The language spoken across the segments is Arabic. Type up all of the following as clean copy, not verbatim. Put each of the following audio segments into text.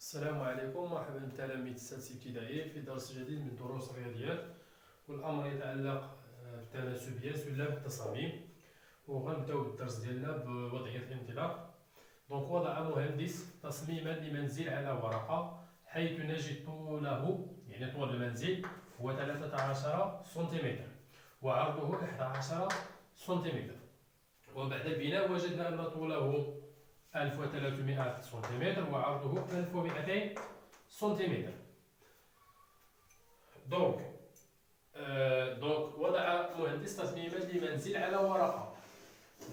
السلام عليكم، مرحبا بتلاميذ السادس ابتدائي في درس جديد من دروس الرياضيات. والامر يتعلق بالتناسبيات ولا بالتصاميم. وغنبداو بالدرس ديالنا بوضعيه الانطلاق. دونك وضع مهندس تصميما لمنزل على ورقه حيث نجد طوله، يعني طول المنزل، هو 13 سنتيمتر وعرضه 11 سنتيمتر. وبعد البناء وجدنا ان طوله 1300 سنتيمتر وعرضه 1200 سنتيمتر. دونك وضع مهندس تصميما لمنزل على ورقة.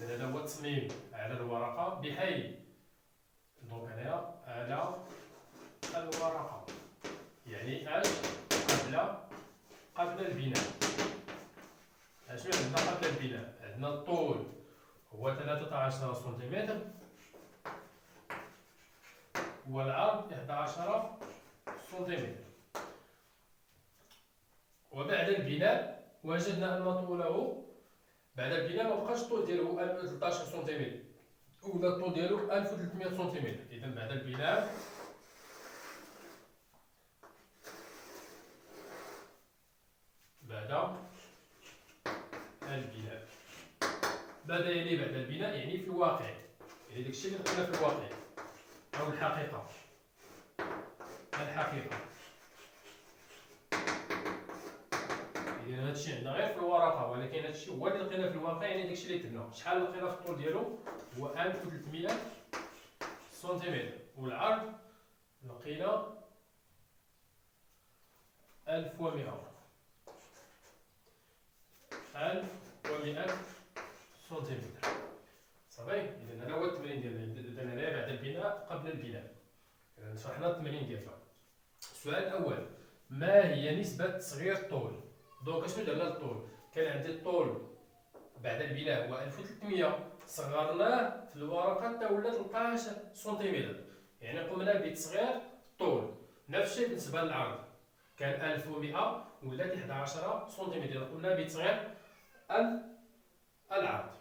هذا هو التصميم على الورقة، بحيث دونك هنايا على الورقة يعني اش قبل البناء. اشنو عندنا قبل البناء؟ عندنا الطول هو 13 سنتيمتر والعرض 11 سنتيمتر. وبعد البناء وجدنا أن طوله بعد البناء مبقاش الطول ديالو 13 سنتيمتر ولا الطول ديالو 1300 سنتيمتر. إذا بعد البناء يعني بعد البناء يعني في الواقع، يعني داكشي اللي لقينا في الواقع أو الحقيقة. إذا هادشي عندنا غير في الورقة، ولكن هادشي هو اللي لقينا في الواقع، يعني داكشي اللي كتبنا. شحال لقينا في الطول ديالو؟ هو 1300 سنتيمتر والعرض لقينا 1100 سنتيمتر. صافي. إذا هذا هو التمرين ديالنا. إذا هنايا بعد البناء قبل البناء. إذا شرحنا التمرين ديالنا. السؤال الأول: ما هي نسبة تصغير الطول؟ دونك اشنو درنا للطول؟ كان عندي الطول بعد البناء هو 1300، صغرناه في الورقة حتى ولا 13 سنتيمتر، يعني قمنا بتصغير الطول. نفس الشيء بالنسبة للعرض، كان 1100 ولات 11 سنتيمتر، قمنا بتصغير العرض.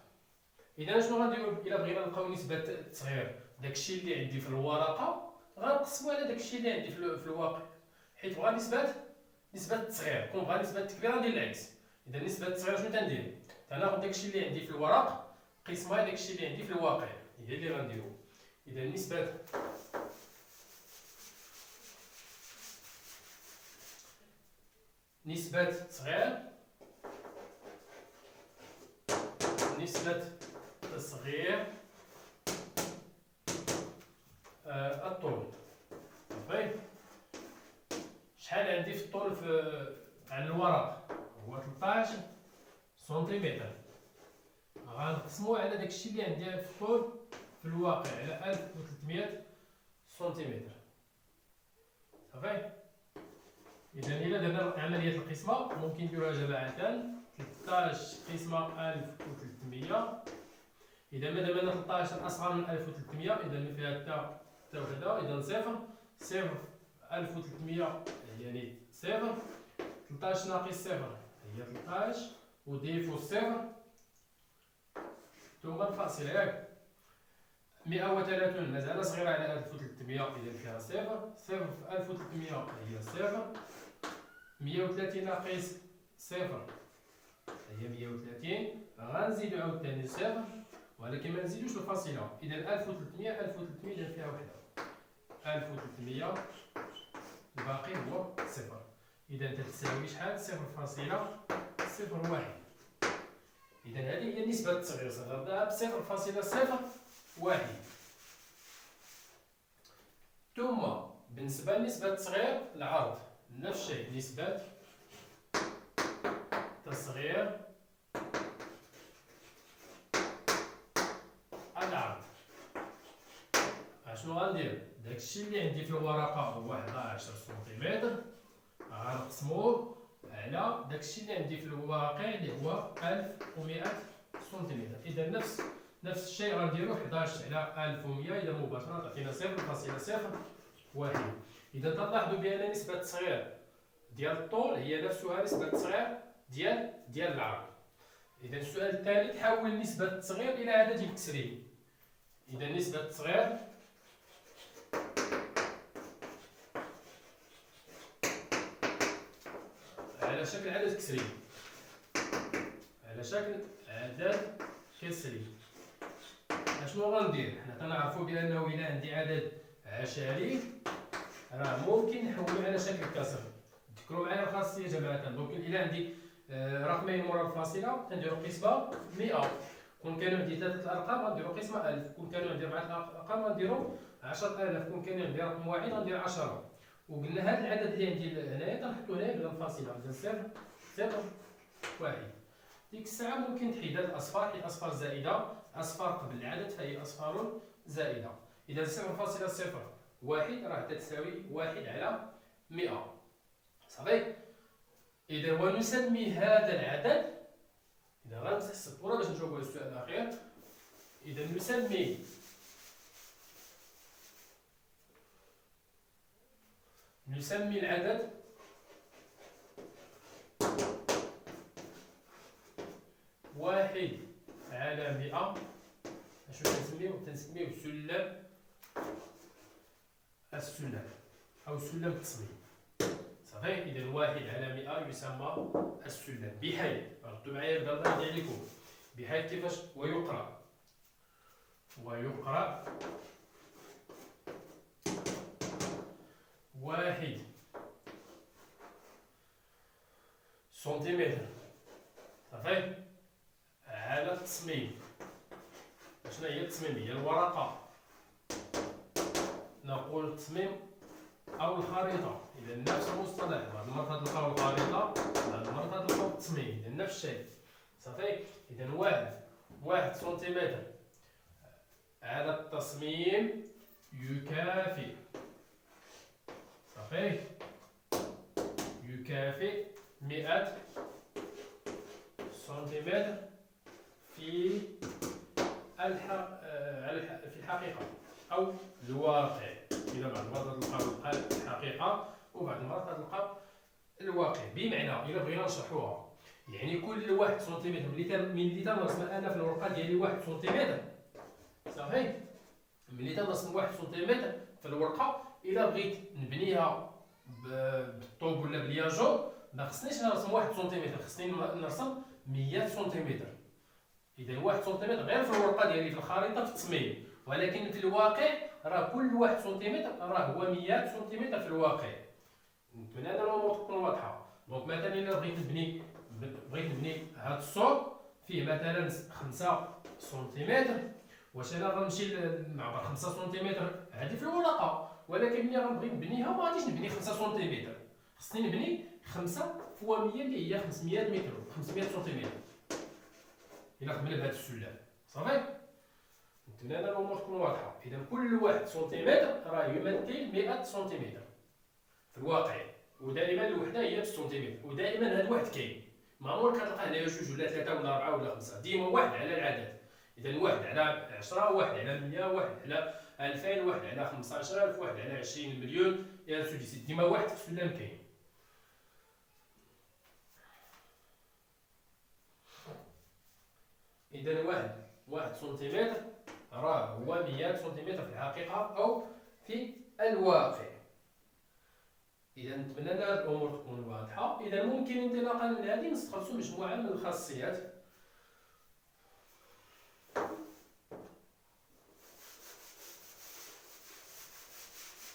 إذا شنو غنديرو إلا بغينا نلقاو نسبة التصغير؟ داكشي اللي عندي في الورقة غنقسمو على داكشي اللي عندي في الواقع، حيت بغا نسبة التصغير. كون بغا نسبة التكبير غندير العكس. إذا نسبة التصغير شنو تندير؟ تناخد داكشي اللي عندي في الورق قسمها داكشي اللي عندي في الواقع، هي اللي غنديرو. إذا نسبة تصغير الطول. صافي. شحال عندي في الطول على الورق؟ هو 13 سنتيمتر. غنقسمو على داكشي اللي عندي في الطول في الواقع على 1300 سنتيمتر. صافي. إذا إلا درنا عملية القسمة ممكن نديروها جماعة. 13 قسمة 1300. إذا مادام أن 13 أصغر من 1300 إذا ما فيها حتى وحدة، إذا صفر 1300 يعني صفر. 13 ناقص صفر هي 13 وضيفو الصفر ثم الفاصلة، ياك. 130 مازال صغيرة على 1300 إذا فيها صفر في 1300 هي صفر. 130 ناقص صفر هي 130، غنزيدو عاوتاني صفر ولكن ما نزيدوش الفاصلة. إذا 1300 إذا فيها وحدة 1300 الباقي هو صفر. إذا تتساوي شحال؟ 0.01. إذا هذه هي نسبة التصغير، صغرناها ب0.01. ثم بالنسبة لنسبة تصغير العرض نفس الشيء، نسبة تصغير العرض. اشنو غندير؟ داكشي اللي عندي في الورقة هو 11 سنتيمتر، غنقسموه على داكشي اللي عندي في الواقع اللي هو 1100 سنتيمتر. إذا نفس الشيء غنديرو 11 على 1100، إذا مباشرة تعطينا 0.01. إذا تلاحظوا بأن نسبة التصغير ديال الطول هي نفسها نسبة التصغير ديال العرض. إذا السؤال الثالث: حول نسبة التصغير إلى عدد الكسري. إذا نسبة التصغير على شكل عدد كسري، على شكل عدد كسري. اشنو غندير؟ حنا كنعرفوا بانه الى عندي عدد عشري راه ممكن نحولو على شكل كسر. تذكروا معايا الخاصيه جماعه. دونك الى عندي رقمين مورا الفاصله كنديروا قسمه 100. كون كانوا عندي 3 الارقام غنديروا قسمه 1000. كون كانوا عندي 4 الارقام غنديروا 10000. كون كان عندي رقم واحد غندير 10. وقلنا هذا العدد اللي عندي هنايا كنحطو هنايا بلا الفاصله، مثلا 0 0 1. ديك الساعه ممكن تحيد هاد الاصفار، حيت اصفار زائده، اصفار قبل العدد فهي اصفار زائده. اذا 0.01 راه تتساوي 1 على 100. صافي. اذا ونسمي هذا العدد، اذا غنمسح السبوره باش نجاوبوا على السؤال الاخير، اذا نسمي العدد واحد على 100. اشنو تنسميوه السلم او سلم التصميم. صافي. اذا 1 على 100 يسمى السلم، بحيث ردوا معايا البرنامج ديالكم، بحيث كيفاش ويقرا 1 سنتيمتر صافي على التصميم. شنو هي التصميم؟ هي الورقه. نقول التصميم او الخريطه، اذا نفس المصطلح. بعض المرات تلقاو الخريطه، بعض المرات تلقاو التصميم، اذا نفس الشيء. صافي. اذا 1 سنتيمتر على التصميم يكافئ، صافي، يكافئ 100 سنتيمتر في الحقيقة أو الواقع. إذا بعض المرات تلقاو الحقيقة وبعض المرات تلقاو الواقع. بمعنى إلا بغينا نشرحوها، يعني كل 1 سنتيمتر ملي تنرسم أنا في الورقة ديالي 1 سنتيمتر، صافي، ملي تنرسم 1 سنتيمتر في الورقة، إلا بغيت نبنيها بالطوب ولا بالياجو ما خصنيش نرسم 1 سنتيمتر، خصني نرسم 100 سنتيمتر. إذا 1 سنتيمتر غير في الورقة ديالي في الخريطة في التصميم، ولكن في الواقع راه كل 1 سنتيمتر راه هو 100 سنتيمتر في الواقع. نتمنى أن الأمور تكون واضحة. دونك مثلا إلا بغيت نبني هذا السور فيه مثلا 5 سنتيمتر، واش أنا غنمشي نعبر 5 سنتيمتر هذه في الورقة، ولكن ملي غنبغي نبنيها ما غاديش نبني 5 سنتيمتر، خصني نبني 5 فوا 100 اللي هي 500 متر، 500 سنتيمتر إلا قبل بهذا السلم. صافي. نتمنى أن الأمور تكون واضحة. إذا كل 1 سنتيمتر راه يمثل 100 سنتيمتر في الواقع، ودائما الوحدة هي بالسنتيمتر، ودائما هذا الواحد كاين، ما عمرك كتلقى هنايا 2 ولا 3 ولا 4 ولا 5، ديما 1 على العدد. إذا 1 على 10، 1 على 100، 1 على 2000، 1 على 15000، 1 على 20 مليون، إلى سدس، ديما 1 في السلم كاين. إذا 1 سنتيمتر راه هو 100 سنتيمتر في الحقيقة أو في الواقع. إذا نتمنى أن هذه الأمور تكون واضحة. إذا ممكن انطلاقا من هذه نستخلصوا مجموعة من الخاصيات.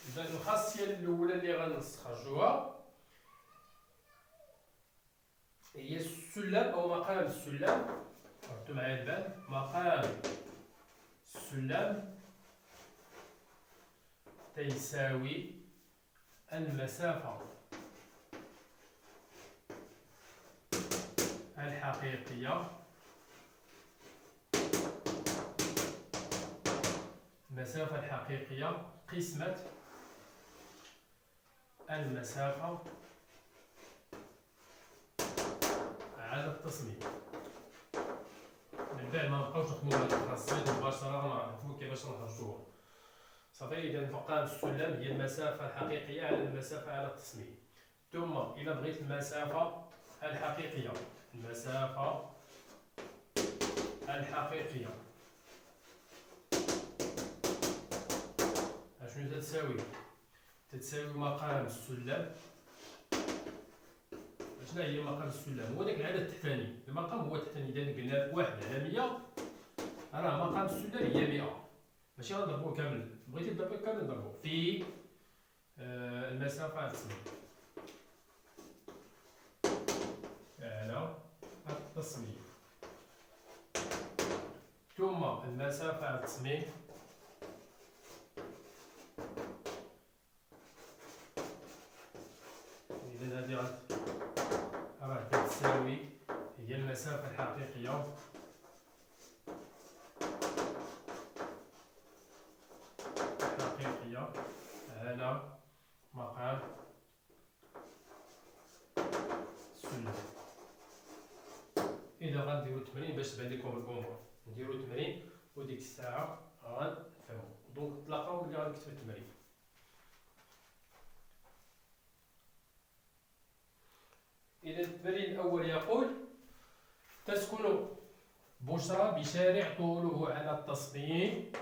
إذا الخاصية الأولى اللي غنستخرجوها هي السلم أو مقام السلم. ردوا معايا البال. مقام السلم تيساوي المسافة الحقيقية قسمة المسافة على التصميم. من بعد ما نبقاوش نخدمو بهاد الخاصيات مباشرة غنعرفو كيفاش نخرجوها. صافي. إذا مقام السلم هي المسافة الحقيقية على المسافة على التصميم. ثم إلا بغيت المسافة الحقيقية، اشنو تتساوي؟ تتساوي مقام السلم شنو هي مقام السلم؟ هو داك العدد التحتاني، المقام هو التحتاني. إذا قلنا 1 على 100 راه مقام السلم هي 100. ماشي غنضربوه كامل، بغيتي تضربوه كامل ضربوه في المسافة التصميم على التصميم، ثم المسافة التصميم إذا هذه راه تساوي هي المسافة الحقيقية على مقام السلم. إذا غنديرو التمرين باش تبان لكم الأمور، نديرو التمرين وديك الساعة غنفهمو. دونك تلاقاو ملي غنكتب التمرين. إذا التمرين الأول يقول: تسكن بشرى بشارع طوله على التصميم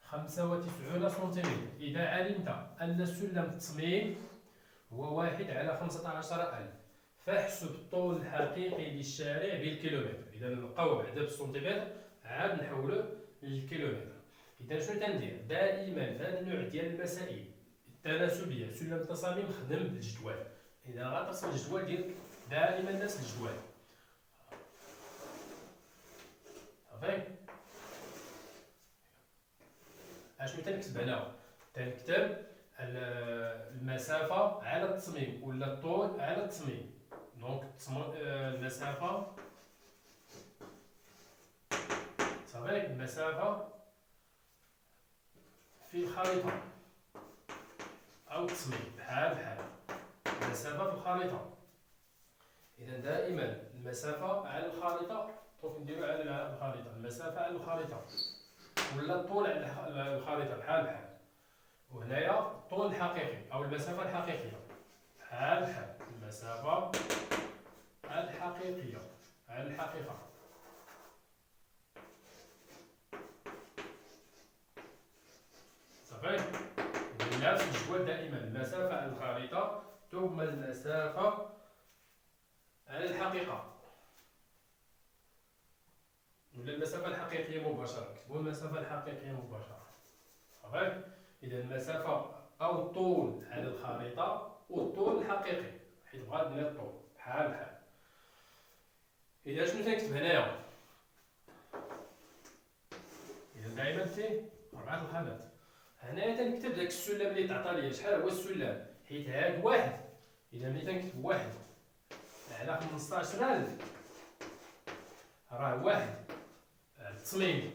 95 سنتيمتر. إذا علمت أن سلم التصميم هو 1 على 15000 فاحسب الطول الحقيقي للشارع بالكيلومتر. إذا نبقاو بعدا بالسنتيمتر عاد نحولوه للكيلومتر. إذا شنو تندير؟ دائما هذا النوع ديال المسائل التناسبية سلم التصاميم خدم بالجدول. إذا غترسم الجدول دير دائما نفس الجدول. صافي. اشنو تنكتب هنا؟ تنكتب المسافة على التصميم ولا الطول على التصميم. دونك المسافة، صافي، المسافة في الخريطة أو التصميم بحال المسافة في الخريطة. إذا دائما المسافة على الخريطة، دونك نديرو على الخريطة المسافة على الخريطة ولا الطول على الخريطة بحال. وهنايا الطول الحقيقي أو المسافة الحقيقية بحال المسافة الحقيقية على الحقيقة. صافي. إذا نفس الجدول دائما المسافة على الخريطة ثم المسافة على الحقيقة ولا المسافة الحقيقية مباشرة. نكتبو المسافة الحقيقية مباشرة. صافي. إذا المسافة أو الطول على الخريطة والطول الحقيقي، حيت بغات ندير الطول بحال. إذا شنو تنكتب هنايا؟ إذا دائما فيه 4 الخانات. هنايا تنكتب داك السلم اللي تعطى ليا. شحال هو السلم؟ حيت هاد 1. إذا ملي تنكتب 1 على 15000 راه 1 التصميم،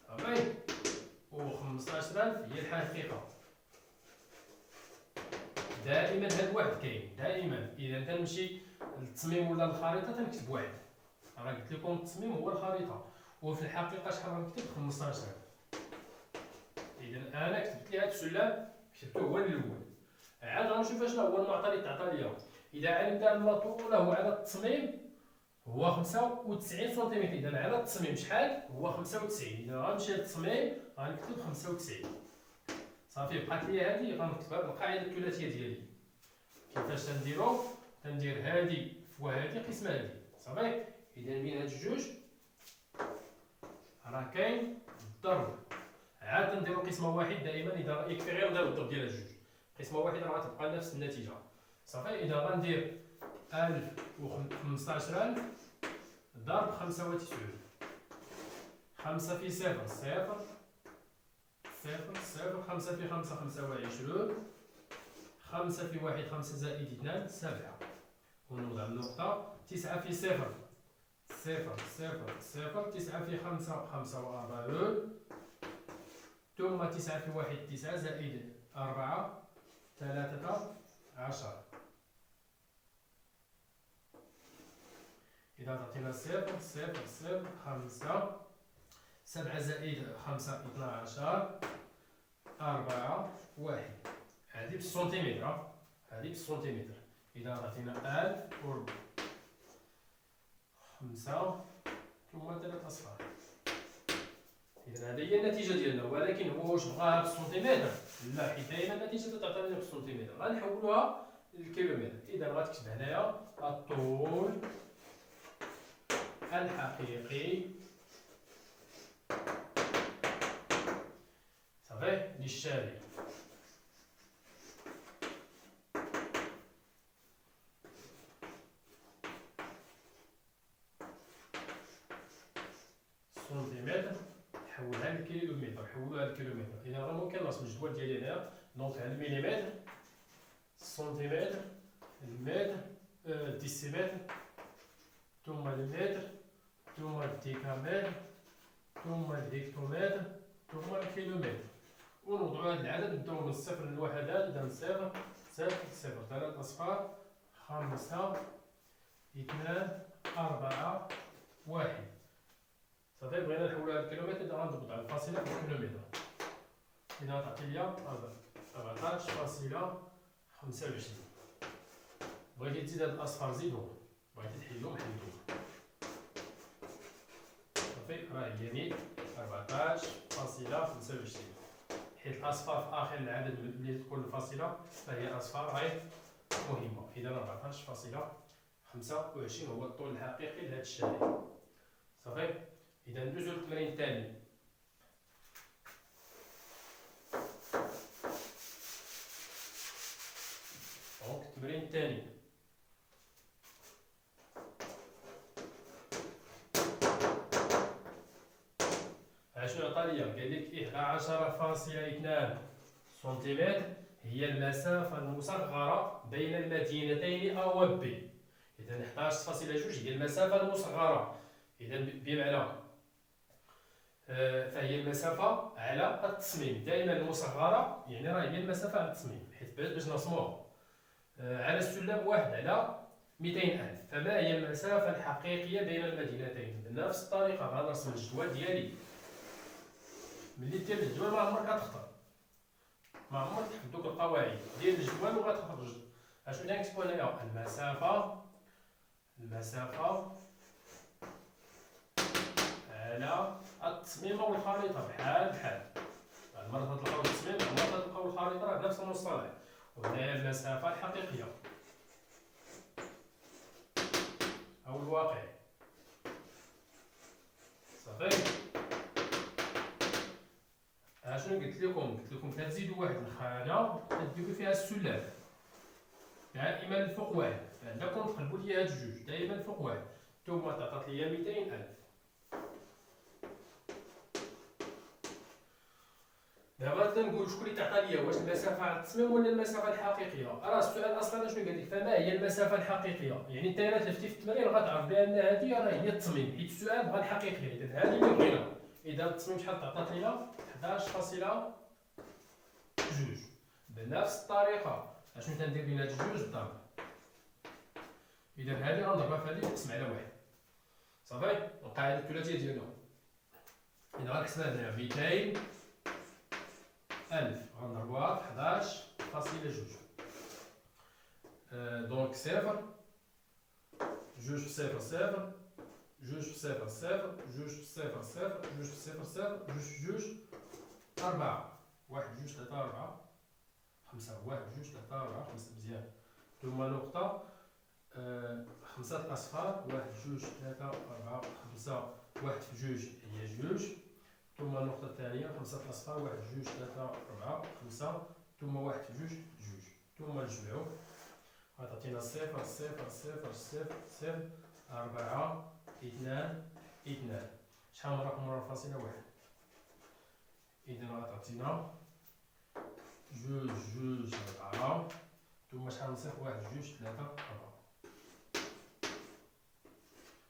صافي، و 15000 هي الحقيقة. دائما هاد 1 كاين دائما. إذا تنمشي للتصميم ولا الخريطة تنكتب 1. راه قلت لكم التصميم هو الخريطة، وفي الحقيقة شحال غنكتب؟ 15000. إذا أنا كتبت لي هاد السلم كتبته هو الأول. عاد غنشوف شنو هو المعطى اللي تعطى ليا. إذا علمت أن طوله على التصميم هو 95 سنتيمتر، إذا على التصميم شحال؟ هو 95. إذا غنمشي للتصميم غنكتب 95. صافي. بقات لي هادي غنكتبها بالقاعدة الثلاثية ديالي. كيفاش تنديرو؟ تندير هادي فوا هادي قسمة هادي. صافي. إذا بين هاد الجوج راه كاين الضرب. عاد نديرو قسمة واحد دائما. إذا يكفي غير نديرو الضرب ديال هاد الجوج. قسمة واحد راه غتبقى نفس النتيجة. صافي. إذا غندير 1000 و 15000 ضرب 95. 5 في 0 0 0 0. 5 في 5 25. 5 في 1 5 زائد 2 7. ونوضع النقطة. 9 في 0 0 0 0. 9 في 5 45. ثم 9 في 1 9 زائد 4 13. إذا تعطينا 0 0 0 5 7 زائد 5 12 4 1. هذه بالسنتيمتر. هذه بالسنتيمتر. إذا تعطينا 1000 و 5 ثم 3 أصفار. إذا هذه هي النتيجة ديالنا. ولكن هو واش بغاها بالسنتيمتر؟ لا، حيت دائما النتيجة تعطينا بالسنتيمتر. غنحولوها الكيلومتر. إذا غتكتب هنايا الطول الحقيقي صافي للشارع. سنتيمتر حولها للكيلومتر، حولوها للكيلومتر. إذا راه ممكن نرسم الجدول ديالي هنايا. دونك هاد المليمتر، السنتيمتر، المتر، الديسيمتر، ثم المتر، ثم الديكامتر، ثم الهكتومتر، ثم الكيلومتر. ونوضعو هاد العدد، نبداو من الصفر للوحدات. إذا صفر صفر صفر، 3 أصفار، 5 2 4 1. صافي بغينا نحولوها للكيلومتر. إذا غنضبط على الفاصلة بالكيلومتر. إذا غتعطي ليا 14.25. بغيتي تزيد هاد الأصفار زيدهم، بغيتي تحيدهم حيدهم. صافي راه هي 14.25. حيت الأصفار في آخر العدد اللي تكون الفاصلة فهي أصفار غير مهمة. إذا 14.25 هو الطول الحقيقي لهاد الشارع. صافي. إذا ندوزو للتمرين الثاني. دونك التمرين الثاني، شنو عطا ليا؟ قال لك 11.2 سنتيمتر هي المسافة المصغرة بين المدينتين A و B. إذا 11.2 هي المسافة المصغرة. إذا بمعنى فهي المسافة على التصميم. دائما المصغرة يعني راه هي المسافة على التصميم، حيت باش نرسموها على السلم 1 على 200,000. فما هي المسافة الحقيقية بين المدينتين؟ بنفس الطريقة غنرسم الجدول ديالي. ملي دير الجدول ما عمرك غتخطر، ما عمرك تحط دوك القواعد. دير الجدول وغتخرج. اشنو اللي غنكتبو هنايا؟ المسافة على التصميم او الخريطة بحال. مرة تلقاو التصميم، مرة تلقاو الخريطة، راه بنفس المصطلح. وهنايا المسافة الحقيقية او الواقع. صافي. شنو قلت لكم؟ كتزيدوا واحد الخانة كديروا فيها السلم دائما الفوق واحد. فعندكم تقلبوا لي هاد الجوج دائما الفوق واحد. ثم تعطات لي 200,000. دابا غادي نقول شكون اللي تعطى ليا، واش المسافة على التصميم ولا المسافة الحقيقية؟ راه السؤال أصلا شنو قال لك؟ فما هي المسافة الحقيقية؟ يعني أنت إلا تلفتي في التمرين غتعرف بأن هذه راه هي التصميم، حيت السؤال بغا الحقيقية. إذا هذه اللي بغينا. إذا التصميم شحال تعطات لينا؟ 11.2. بنفس الطريقة اشنو تندير بين هاد الجوج؟ الضرب. إذا هذه غنضربها في هذه تقسم على واحد. صافي. القاعدة الثلاثية ديالنا. إذا غنحسبها هنايا 200,000 غنضربوها في 11.2. دونك صفر، جوج في صفر صفر، جوج في صفر صفر، جوج في صفر صفر، جوج في صفر صفر، جوج في جوج 4. 1 2 3 4 5. 1 2 3 4 5. مزيان. ثم نقطة 5 الأصفار. 1 2 3 4 5. 1 في جوج هي جوج. ثم النقطة الثانية 5 الأصفار. 1 2 3 4 5. ثم 1 في جوج جوج. ثم نجمعو غتعطينا 0 0 0 0 0 4 2 2. شحال من رقم ورا الفاصلة؟ 1. إذا غتعطينا جوج جوج 4. ثم شحال من صفر؟ 1 2 3 4.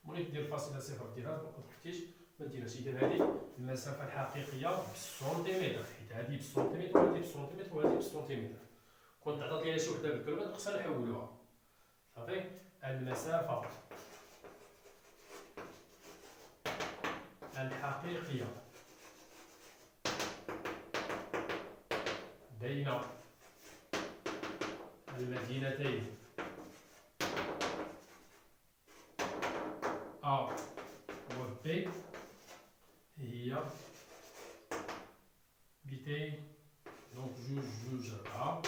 بغيت دير الفاصلة صفر ديرها، ما تحطيش ما ديرهاش. إذا هذه المسافة الحقيقية بالسنتيمتر، حيت هذه بالسنتيمتر وهذه بالسنتيمتر وهذه بالسنتيمتر. كنت عطات لينا شي وحدة بالكيلومتر خصنا نحولوها. صافي. المسافة الحقيقية بين المدينتين A و B هي 200. دونك جوج جوج 4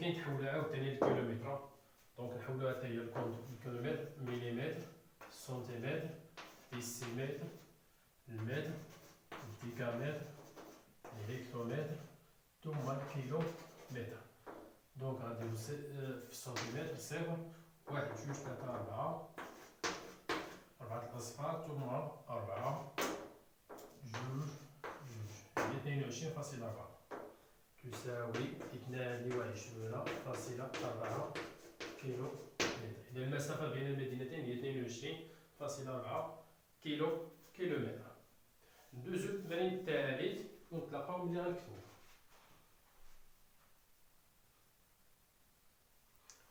ممكن تحولها عاوتاني للكيلومتر. دونك نحولوها حتى هي الكيلومتر، مليمتر، سنتيمتر، ديسيمتر، المتر، الديكامتر، الهكتومتر، ثم الكيلومتر. دونك غنديرو في السنتيمتر 0 1 2 3 4 4 الأصفار ثم 4 جوج هي 22.4 تساوي 22.4 كيلو متر. إذا المسافة بين المدينتين هي 22.4 كيلومتر. ندوزو للتمرين الثالث ونتلاقاو ملي غنكتبو.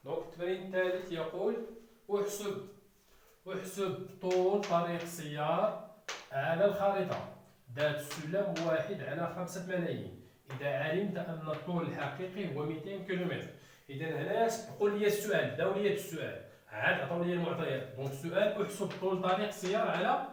دونك التمرين الثالث يقول احسب طول طريق السيار على الخريطة ذات سلم 1/5 ملايين إذا علمت أن الطول الحقيقي هو 200 كيلومتر. إذا هنا قول لي السؤال، داو لي السؤال، عاد عطاو لي المعطيات. دونك السؤال احسب طول طريق السيار على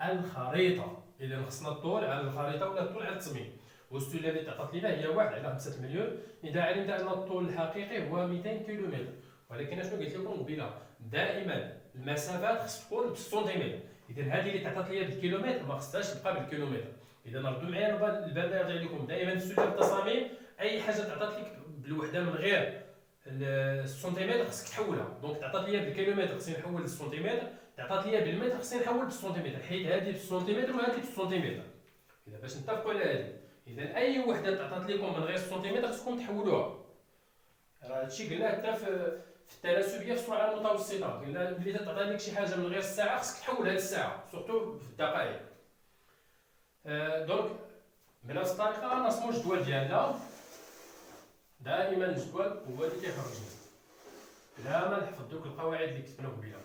الخريطة. إذا خصنا الطول على الخريطة ولا الطول على التصميم. والسلم اللي تعطات لينا هي 1/5 مليون إذا علمت أن الطول الحقيقي هو 200 كيلومتر. ولكن اشنو قلت لكم قبيله؟ دائما المسافات خص تكون بالسنتيمتر. اذا هذه اللي تعطات لي بالكيلومتر ما خصهاش تبقى بالكيلومتر. اذا ردوا معايا البرنامج عليكم دائما في سلم التصاميم اي حاجه تعطات لك بالوحده من غير السنتيمتر خصك تحولها. دونك تعطات لي بالكيلومتر خصني نحول للسنتيمتر، تعطات لي بالمتر خصني نحول بالسنتيمتر، حيت هذه بالسنتيمتر وهذه بالسنتيمتر. اذا باش نتفقوا على هذه، اذا اي وحده تعطات لكم من غير السنتيمتر خصكم تحولوها. راه هادشي قلناه حتى في التناسبيه في السرعه المتوسطه، قلنا ملي تعطي لك شي حاجه من غير الساعه خصك تحولها للساعه، سورتو في الدقائق. دونك بنفس الطريقه غنرسمو الجدول ديالنا. دائما الجدول هو اللي كيخرجنا بلا ما نحفظ دوك القواعد اللي كتبنا قبيله.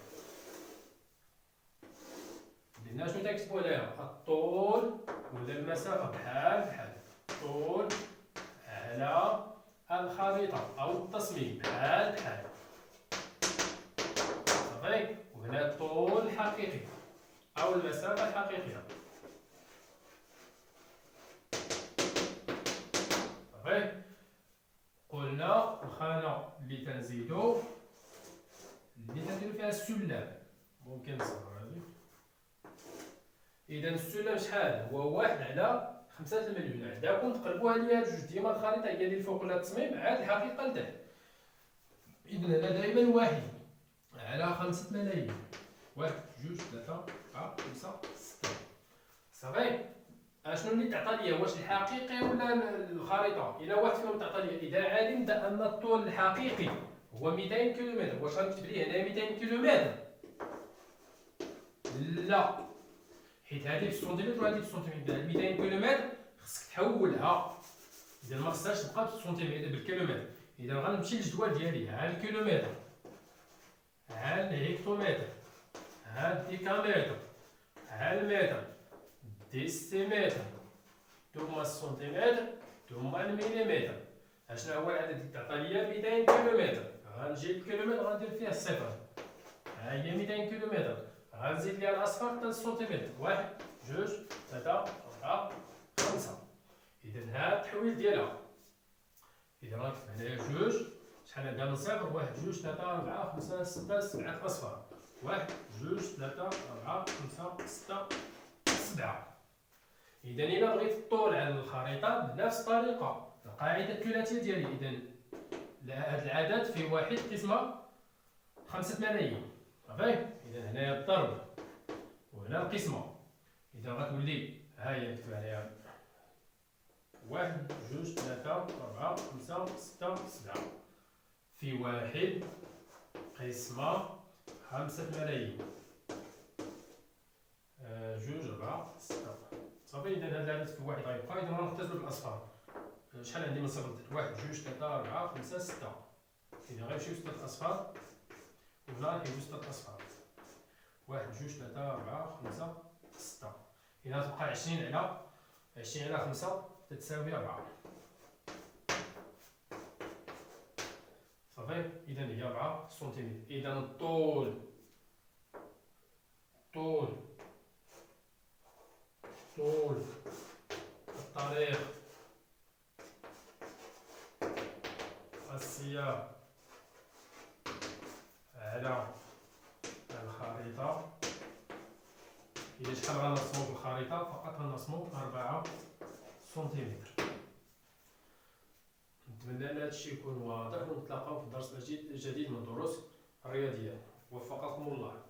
درنا شنو تنكتبو هنايا؟ الطول ولا المسافه بحال الطول على الخريطة أو التصميم بحال صافي. وهنا الطول الحقيقي أو المسافة الحقيقية صافي. قلنا الخانة اللي تنزيدو فيها السلم، ممكن نصغر هادي. إذا السلم شحال؟ هو 1/5 مليون. عندكم تقلبوها ليا بجوج، ديما الخريطة هي اللي الفوق ولا التصميم عاد الحقيقة لتحت. إذا هنا دائما 1/5 ملايين. 1 2 3 4 5 6 صافي. اشنو اللي تعطى ليا؟ واش الحقيقي ولا الخريطة؟ إلا واحد فيهم تعطى ليا، إذا علمت أن الطول الحقيقي هو 200 كيلومتر، واش غنكتب ليه هنا 200 كيلومتر؟ لا، حيت هذه بالسنتيمتر وهذه بالسنتيمتر. 200 كيلومتر خصك تحولها، إذا ما خصهاش تبقى بالسنتيمتر بالكيلومتر. إذا غنمشي للجدول ديالي، ها الكيلومتر، ها الهكتومتر، ها الديكامتر، ها المتر، ديسيمتر، ثم السنتيمتر، ثم المليمتر. اشنو هو العدد اللي تعطى ليا؟ 200 كيلومتر. غنجي للكيلومتر غندير فيه الصفر، ها هي 200 كيلومتر. غنزيد ليها الاصفار حتى السنتيمتر، 1 2 3 4 5. إذا ها التحويل ديالها. إذا غنكتب هنايا جوج، شحال عندها من صفر؟ 1 2 3 4 5 6 7 أصفار. 1 2 3 4 5 6 7. إذا إلا بغيت الطول على الخريطة بنفس الطريقة، القاعدة الثلاثية ديالي. إذا هاد العدد فيه واحد قسمة 5 ملايين صافي. إذا هنايا الضرب وهنا القسمة. إذا غتولي ها هي نكتب عليها 1 2 3 4 5 6 7 في واحد قسمة 5 ملايين. 2 4 6 صافي. إذا هذا العدد في واحد غيبقى. إذا غنختزلو بالأصفار، شحال عندي من صفر؟ 1 2 3 4 5 6. إذا غيمشيو 6 أصفار وهنا غيجيو 6 أصفار. 1 2 3 4 5 6. إذا تبقى 20 على 5 تتساوي 4 صافي. إذا هي 4 سنتيمتر. إذا الطول الطريق السيارة على الخريطة. إذا شحال غنرسمو بالخريطة؟ فقط غنرسمو 4 سنتيمتر. نتمنى أن هادشي يكون واضح، ونتلاقاو في درس جديد من دروس الرياضيات. وفقكم الله.